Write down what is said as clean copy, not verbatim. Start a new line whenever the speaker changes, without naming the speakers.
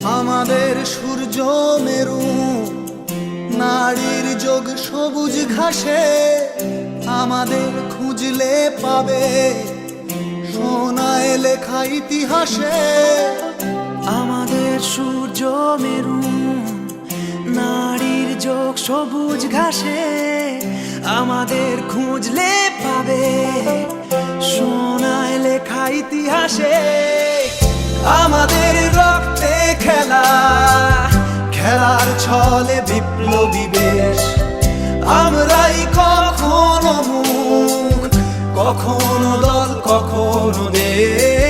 আমাদের সূর্য মেরু, নারীর যোগ সবুজ ঘাসে, আমাদের খুঁজলে পাবে সোনায় লেখা ইতিহাসে।
আমাদের সূর্য মেরু, নারীর যোগ সবুজ ঘাসে, আমাদের খুঁজলে পাবে সোনায় লেখা ইতিহাসে।
আমাদের রক্তে খেলা, খেলার ছলে বিপ্লবী বেশ। আমরাই কখনো মুখ, কখনো দল, কখনো দেশ।